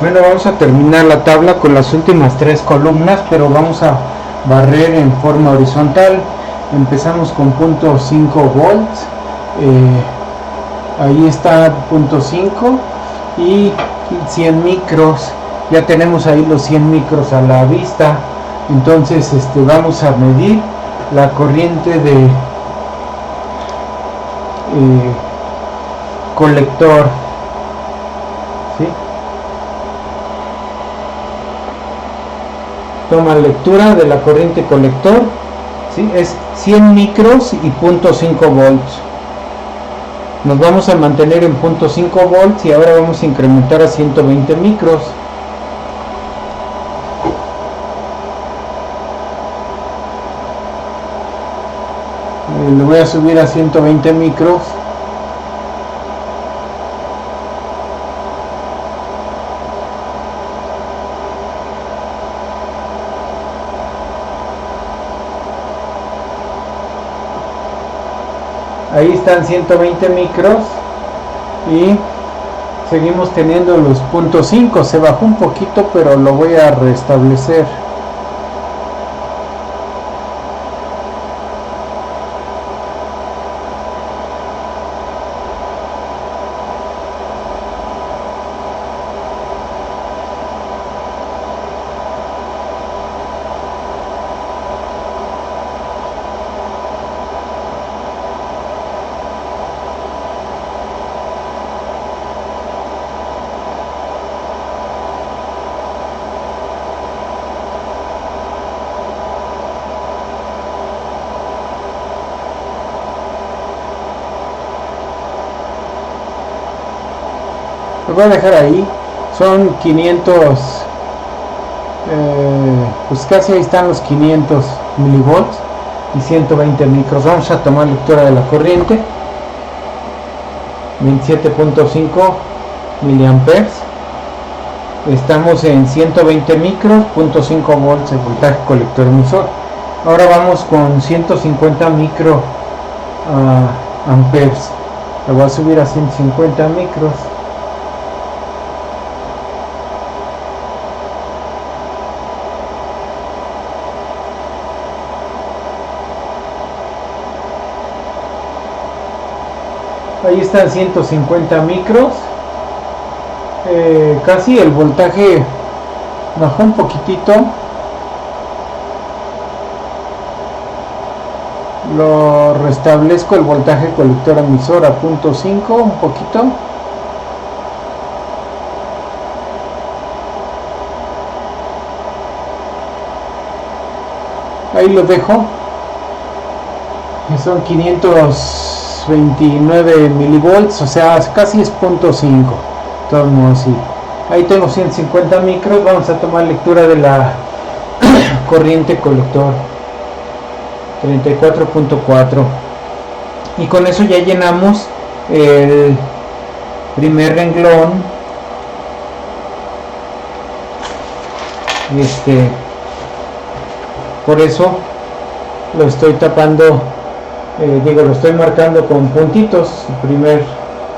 Bueno, vamos a terminar la tabla con las últimas tres columnas, pero vamos a barrer en forma horizontal. Empezamos con punto 5 volts, ahí está punto 5 y 100 micros. Ya tenemos ahí los 100 micros a la vista. Entonces vamos a medir la corriente de colector, ¿sí? Toma lectura de la corriente colector, ¿sí? Es 100 micros y punto 5 volts. Nos vamos a mantener en punto 5 volts y ahora vamos a incrementar a 120 micros. Le voy a subir a 120 micros. Ahí están 120 micros y seguimos teniendo los puntos 5. Se bajó un poquito, pero lo voy a restablecer. Lo voy a dejar ahí. Son 500, pues casi ahí están los 500 milivolts y 120 micros. Vamos a tomar lectura de la corriente. 27.5 miliamperes. Estamos en 120 micros, 0.5 volts de voltaje colector emisor. Ahora vamos con 150 micro amperes. Lo voy a subir a 150 micros. Ahí están 150 micros. Casi el voltaje bajó un poquitito. Lo restablezco el voltaje colector emisor a 0.5 un poquito. Ahí lo dejo. Son 529 milivolts, o sea, casi es 0.5. Todos modos, sí. Ahí tengo 150 micros. Vamos a tomar lectura de la corriente colector 34.4 y con eso ya llenamos el primer renglón. Por eso lo estoy tapando, lo estoy marcando con puntitos. El primer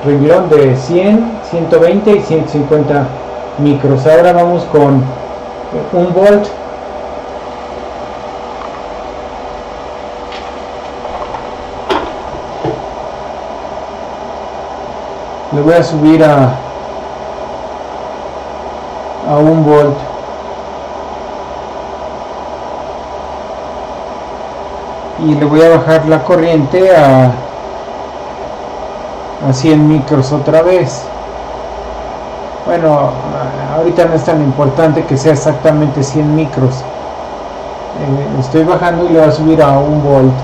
renglón de 100, 120 y 150 micros. Ahora vamos con 1 volt. Le voy a subir a 1 volt. Y le voy a bajar la corriente a 100 micros otra vez. Bueno, ahorita no es tan importante que sea exactamente 100 micros. Estoy bajando y le voy a subir a 1 volt.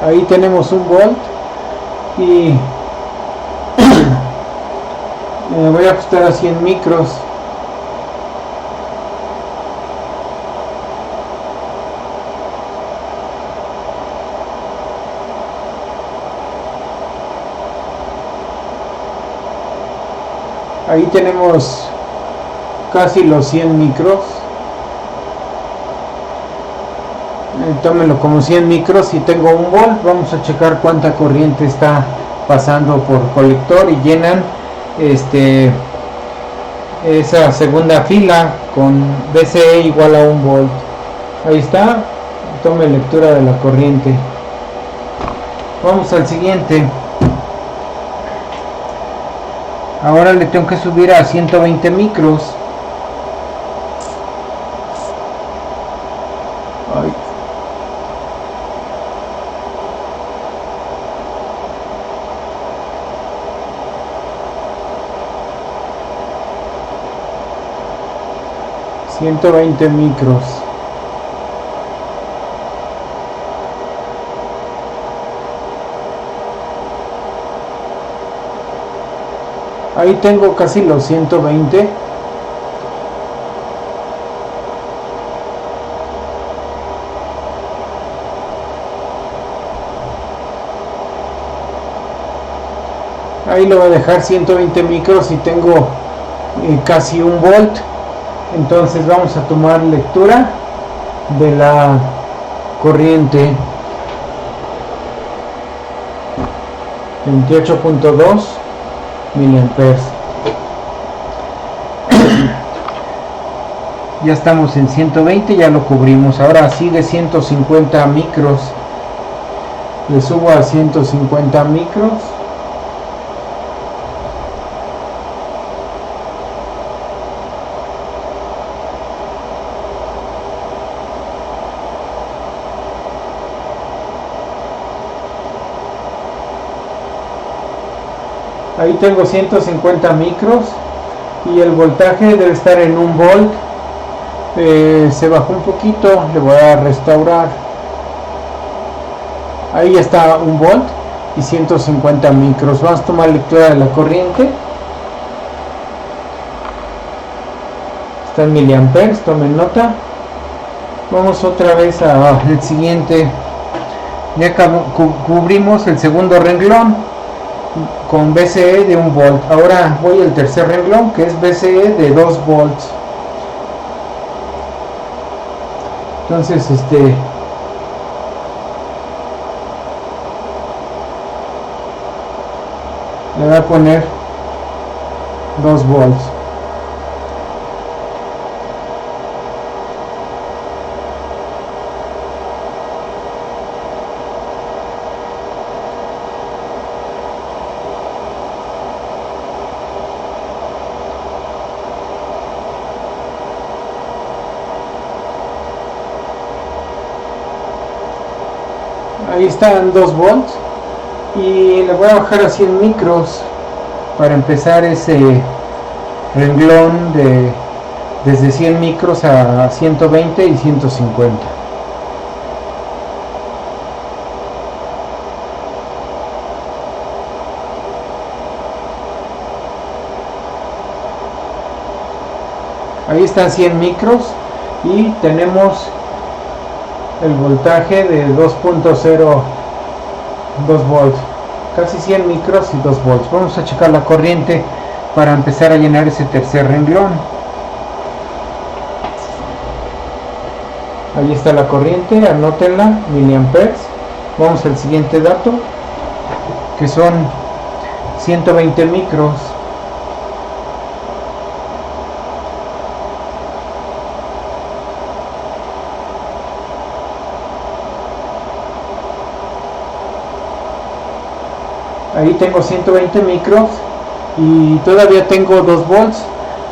Ahí tenemos 1 volt y voy a ajustar a 100 micros. Ahí tenemos casi los 100 micros. Tómenlo como 100 micros y tengo un volt. Vamos a checar cuánta corriente está pasando por colector y llenan esa segunda fila con BCE igual a 1 volt. Ahí está. Tome lectura de la corriente. Vamos al siguiente. Ahora le tengo que subir a 120 micros. Ay. ...120 micros... Ahí tengo casi los 120. Ahí lo voy a dejar 120 micros y tengo casi 1 volt. Entonces vamos a tomar lectura de la corriente. 28.2 miliamperes. Ya estamos en 120, ya lo cubrimos. Ahora sigue 150 micros. Le subo a 150 micros. Ahí tengo 150 micros y el voltaje debe estar en 1 volt. Se bajó un poquito, le voy a restaurar. Ahí está 1 volt y 150 micros. Vamos a tomar lectura de la corriente. Está en miliamperes, tomen nota. Vamos otra vez al siguiente. Ya cubrimos el segundo renglón con BCE de 1 volt. Ahora voy al tercer renglón, que es BCE de 2 volts. Entonces le voy a poner 2 volts. Ahí están 2 volts y le voy a bajar a 100 micros para empezar ese renglón desde 100 micros a 120 y 150. Ahí están 100 micros y tenemos el voltaje de 2.02 volts, casi 100 micros y 2 volts. Vamos a checar la corriente para empezar a llenar ese tercer renglón. Ahí está la corriente, anótenla, miliamperes. Vamos al siguiente dato, que son 120 micros. Ahí tengo 120 micros y todavía tengo 2 volts.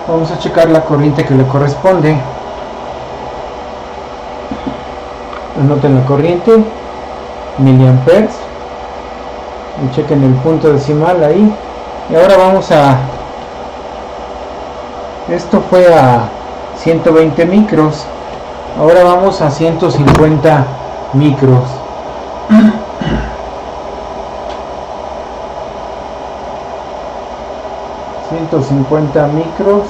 Vamos a checar la corriente que le corresponde. Anoten la corriente, miliamperes, y chequen el punto decimal ahí. Y ahora vamos a... Esto fue a 120 micros. Ahora vamos a 150 micros. 150 micros.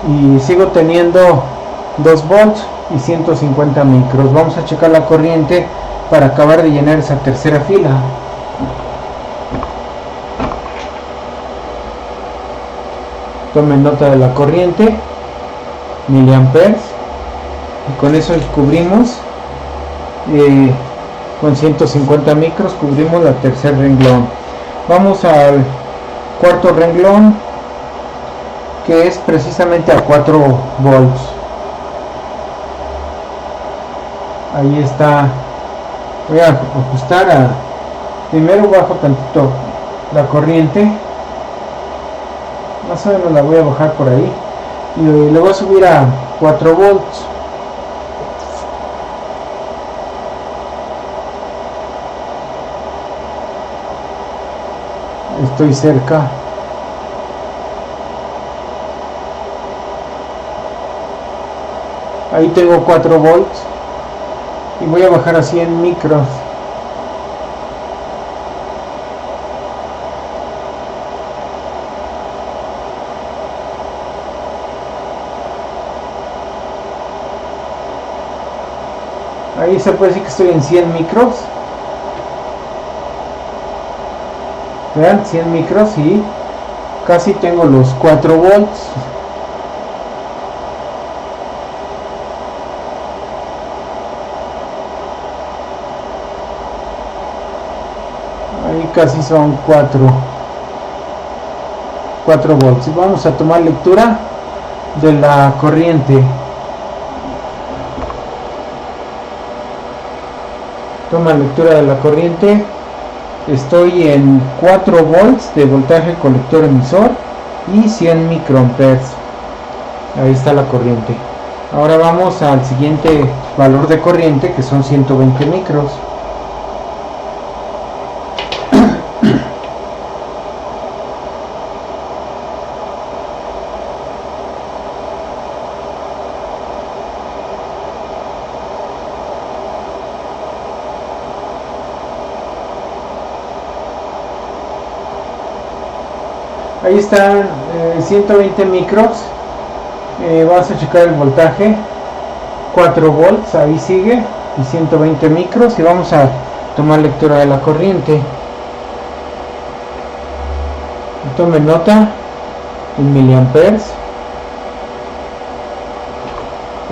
y sigo teniendo 2 volts y 150 micros. Vamos a checar la corriente para acabar de llenar esa tercera fila. Tomen nota de la corriente, miliamperes, y con eso cubrimos con 150 micros cubrimos la tercer renglón. Vamos al cuarto renglón, que es precisamente a 4 volts. Ahí está. Voy a ajustar primero bajo tantito la corriente, más o menos la voy a bajar por ahí, y le voy a subir a 4 volts. Estoy cerca. Ahí tengo 4 volts y voy a bajar a 100 micros. Ahí se puede decir que estoy en 100 micros. Vean, 100 micros y casi tengo los 4 volts. Ahí casi son 4 volts. Y vamos a tomar lectura de la corriente. Toma lectura de la corriente. Estoy en 4 volts de voltaje colector emisor y 100 microamperes. Ahí está la corriente. Ahora vamos al siguiente valor de corriente, que son 120 micros. Ahí están 120 micros. Vamos a checar el voltaje, 4 volts, ahí sigue, y 120 micros, y vamos a tomar lectura de la corriente. Tomen nota en miliamperes,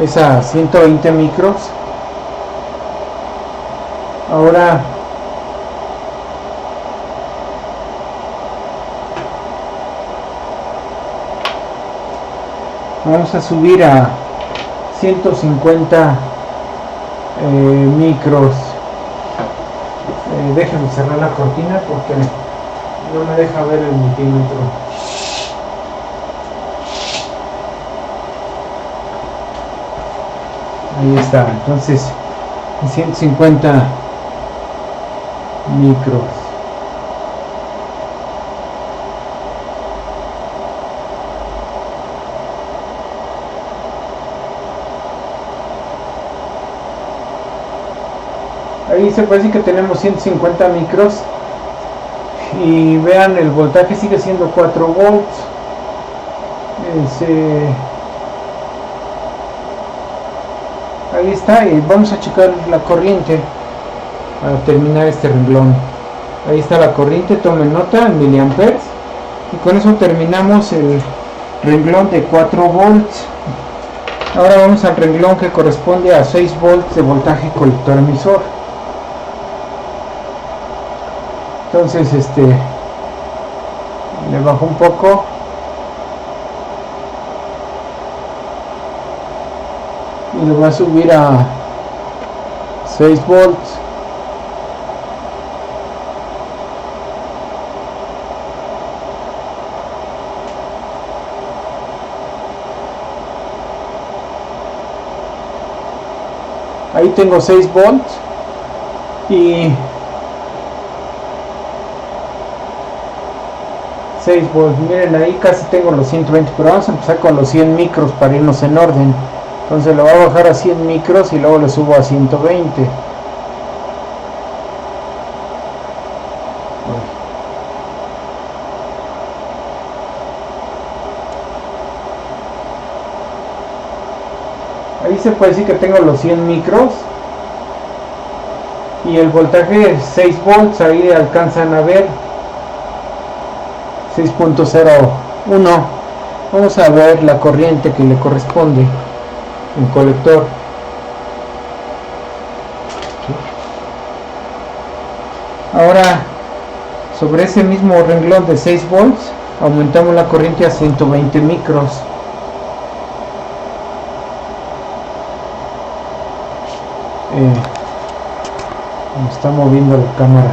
es a 120 micros. Ahora vamos a subir a 150 micros. Déjenme cerrar la cortina porque no me deja ver el multímetro. Ahí está, entonces 150 micros. Ahí se puede decir que tenemos 150 micros, y vean, el voltaje sigue siendo 4 volts. Ahí está, y vamos a checar la corriente para terminar este renglón. Ahí está la corriente, tomen nota en miliamperes, y con eso terminamos el renglón de 4 volts. Ahora vamos al renglón que corresponde a 6 volts de voltaje colector emisor. Entonces le bajo un poco, y lo voy a subir a 6 volts. Ahí tengo 6 volts, y 6 volts, miren, ahí casi tengo los 120, pero vamos a empezar con los 100 micros para irnos en orden. Entonces lo voy a bajar a 100 micros y luego le subo a 120. Ahí se puede decir que tengo los 100 micros y el voltaje es 6 volts. Ahí alcanzan a ver 6.01. Vamos a ver la corriente que le corresponde en colector. Ahora, sobre ese mismo renglón de 6 volts aumentamos la corriente a 120 micros. Me está moviendo la cámara.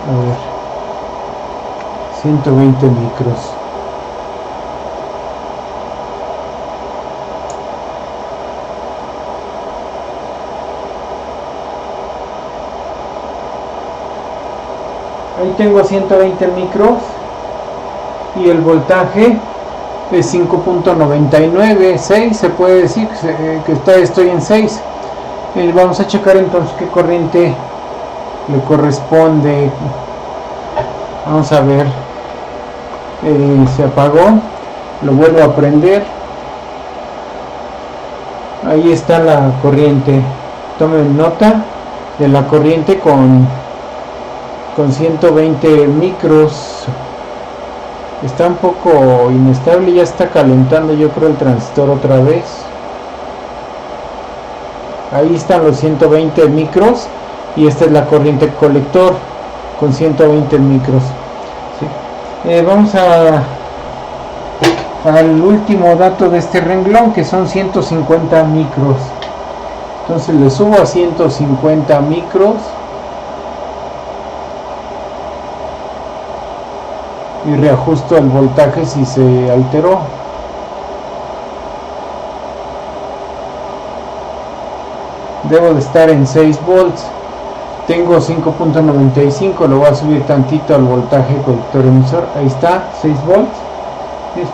A ver, 120 micros. Ahí tengo 120 micros y el voltaje es 5.99, 6, se puede decir que estoy en 6. Vamos a checar entonces qué corriente le corresponde. Vamos a ver. Se apagó, lo vuelvo a prender. Ahí está la corriente. Tomen nota de la corriente con 120 micros. Está un poco inestable, ya está calentando yo creo el transistor otra vez. Ahí están los 120 micros y esta es la corriente colector con 120 micros. ¿Sí? Vamos al último dato de este renglón, que son 150 micros. Entonces le subo a 150 micros y reajusto el voltaje si se alteró. Debo de estar en 6 volts. Tengo 5.95, lo voy a subir tantito al voltaje colector emisor. Ahí está, 6 volts.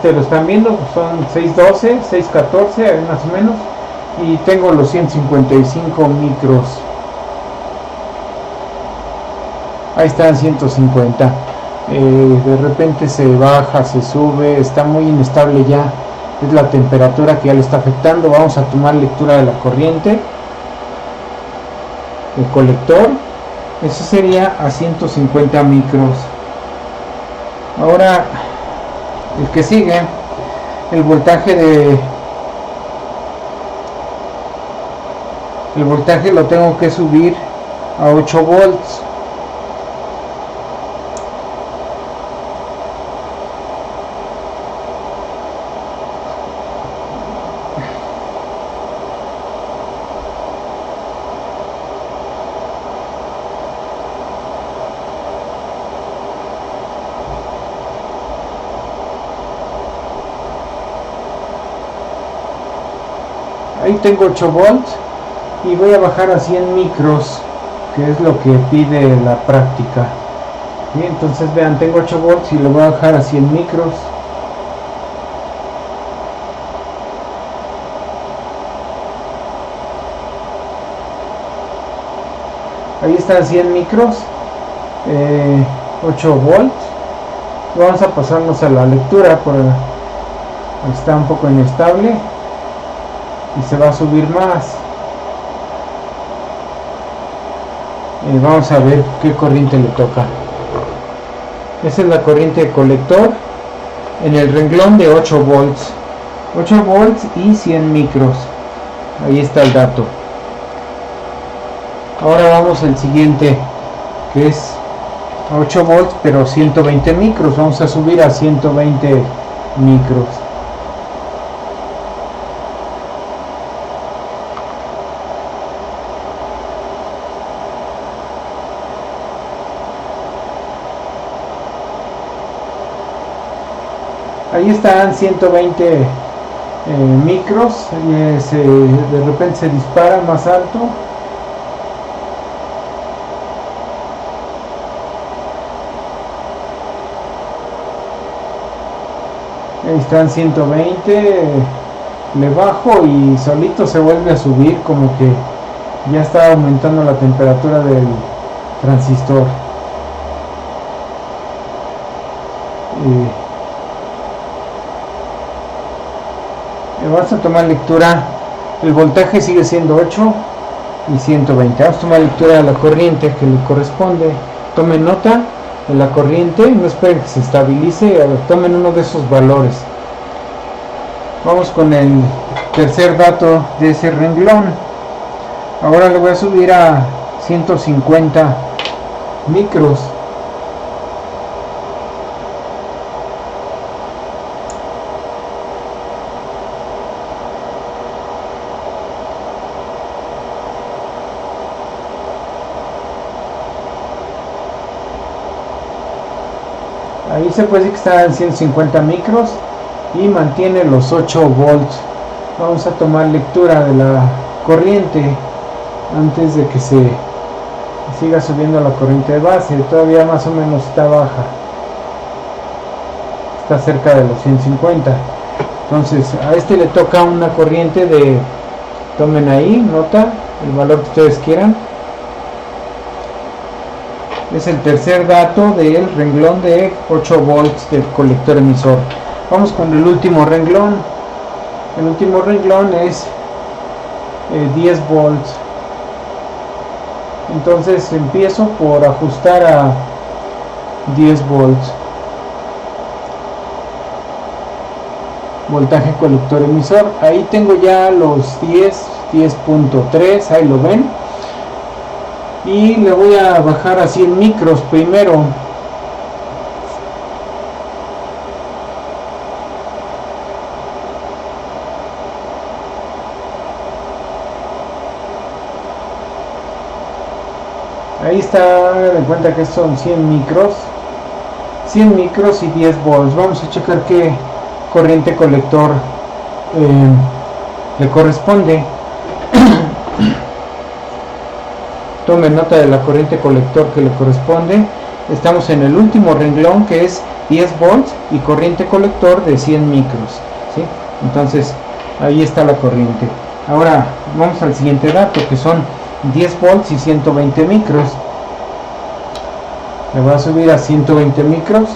Lo están viendo, pues son 6.12, 6.14 más o menos. Y tengo los 155 micros. Ahí están 150. De repente se baja, se sube, está muy inestable ya. Es la temperatura que ya le está afectando. Vamos a tomar lectura de la corriente. El colector, eso sería a 150 micros. Ahora el que sigue, el voltaje lo tengo que subir a 8 volts. Ahí tengo 8 volts y voy a bajar a 100 micros, que es lo que pide la práctica. Bien, entonces vean, tengo 8 volts y lo voy a bajar a 100 micros. Ahí están 100 micros, 8 volts. Vamos a pasarnos a la lectura, está un poco inestable y se va a subir más. Vamos a ver qué corriente le toca. Esa es la corriente de colector en el renglón de 8 volts. 8 volts y 100 micros. Ahí está el dato. Ahora vamos al siguiente, que es 8 volts pero 120 micros. Vamos a subir a 120 micros. Ahí están 120 micros. De repente se dispara más alto. Ahí están 120, le bajo y solito se vuelve a subir, como que ya está aumentando la temperatura del transistor. Vamos a tomar lectura. El voltaje sigue siendo 8 y 120. Vamos a tomar lectura de la corriente que le corresponde. Tomen nota de la corriente, no esperen que se estabilice, tomen uno de esos valores. Vamos con el tercer dato de ese renglón. Ahora le voy a subir a 150 micros. Ahí se puede decir que está en 150 micros y mantiene los 8 volts. Vamos a tomar lectura de la corriente antes de que se siga subiendo la corriente de base. Todavía más o menos está baja, está cerca de los 150. Entonces a este le toca una corriente de, tomen ahí nota, el valor que ustedes quieran. Es el tercer dato del renglón de 8 volts del colector emisor. Vamos con el último renglón. El último renglón es 10 volts. Entonces empiezo por ajustar a 10 volts. Voltaje colector emisor. Ahí tengo ya los 10.3, ahí lo ven. Y le voy a bajar a 100 micros primero. Ahí está, den cuenta que son 100 micros. 100 micros y 10 volts. Vamos a checar qué corriente colector le corresponde. Tomen nota de la corriente colector que le corresponde. Estamos en el último renglón, que es 10 volts y corriente colector de 100 micros, ¿sí? Entonces ahí está la corriente. Ahora vamos al siguiente dato, que son 10 volts y 120 micros. Le voy a subir a 120 micros.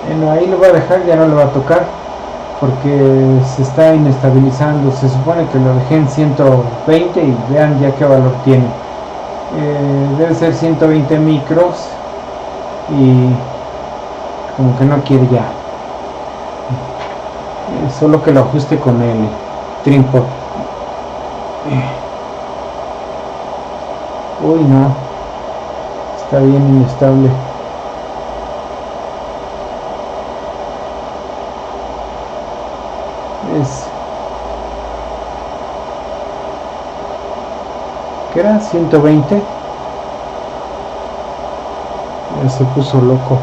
Bueno, ahí lo voy a dejar, ya no lo va a tocar porque se está inestabilizando. Se supone que lo dejé en 120 y vean ya qué valor tiene. Debe ser 120 micros y como que no quiere ya. Solo que lo ajuste con el trimpo. Uy, no, está bien inestable. ¿Qué era? 120. Ya se puso loco.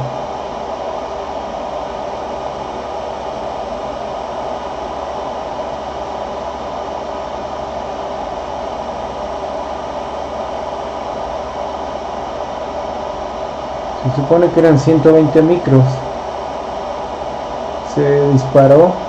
Se supone que eran 120 micros. Se disparó.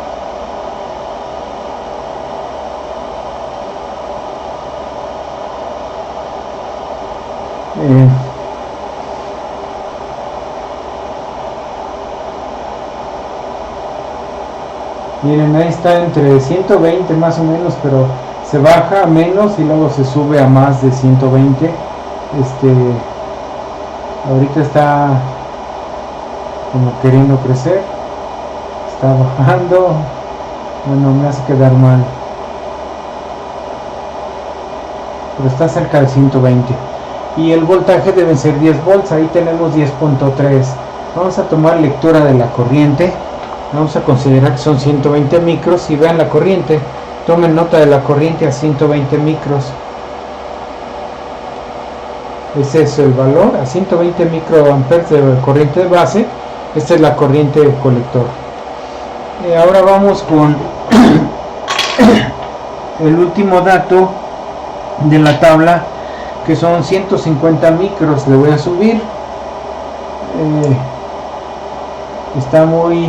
Miren, ahí está entre 120 más o menos, pero se baja a menos y luego se sube a más de 120. Ahorita está como queriendo crecer, está bajando. Bueno, me hace quedar mal, pero está cerca de 120. Y el voltaje debe ser 10 volts. Ahí tenemos 10.3. Vamos a tomar lectura de la corriente. Vamos a considerar que son 120 micros y vean la corriente. Tomen nota de la corriente a 120 micros. Ese es el valor, a 120 microamperes de corriente de base. Esta es la corriente de colector. Ahora vamos con el último dato de la tabla, que son 150 micros. Le voy a subir. Está muy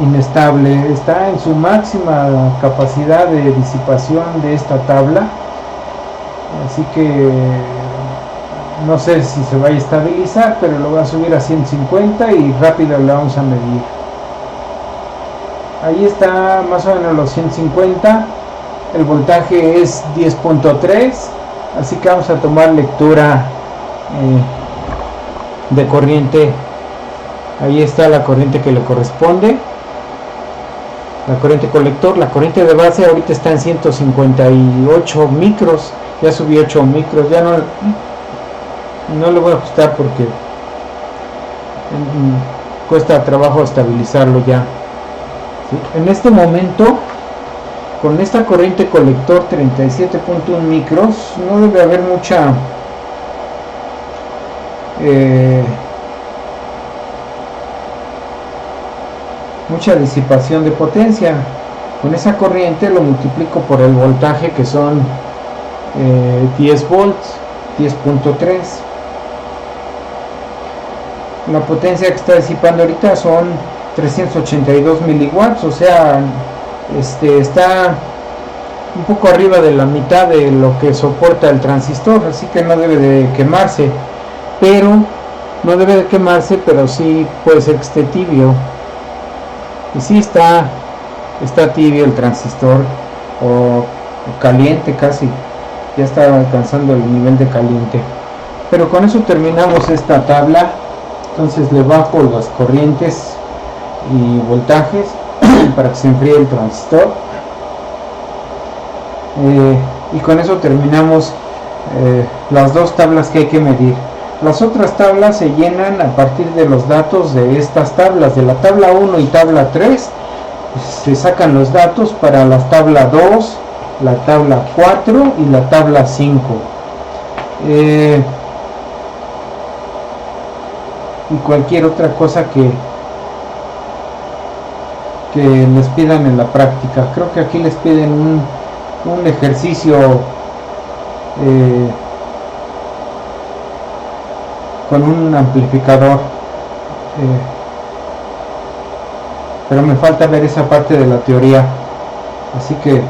inestable, está en su máxima capacidad de disipación de esta tabla, así que no sé si se va a estabilizar, pero lo voy a subir a 150 y rápido le vamos a medir. Ahí está más o menos los 150. El voltaje es 10.3, así que vamos a tomar lectura de corriente. Ahí está la corriente que le corresponde, la corriente colector. La corriente de base ahorita está en 158 micros, ya subí 8 micros, ya no le voy a ajustar porque cuesta trabajo estabilizarlo ya. ¿Sí? En este momento, con esta corriente colector 37.1 micros, no debe haber mucha disipación de potencia. Con esa corriente lo multiplico por el voltaje, que son 10 volts, 10.3. La potencia que está disipando ahorita son 382 miliwatts, o sea, está un poco arriba de la mitad de lo que soporta el transistor, así que no debe de quemarse, pero sí puede ser que esté tibio. Y sí está tibio el transistor, o caliente casi, ya está alcanzando el nivel de caliente. Pero con eso terminamos esta tabla. Entonces le bajo las corrientes y voltajes para que se enfríe el transistor, y con eso terminamos las dos tablas que hay que medir. Las otras tablas se llenan a partir de los datos de estas tablas, de la tabla 1 y tabla 3. Se sacan los datos para la tabla 2, la tabla 4 y la tabla 5. Y cualquier otra cosa que les pidan en la práctica. Creo que aquí les piden un ejercicio con un amplificador, pero me falta ver esa parte de la teoría, así que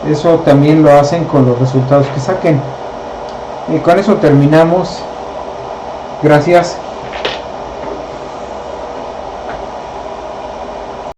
eso también lo hacen con los resultados que saquen. Y con eso terminamos. Gracias.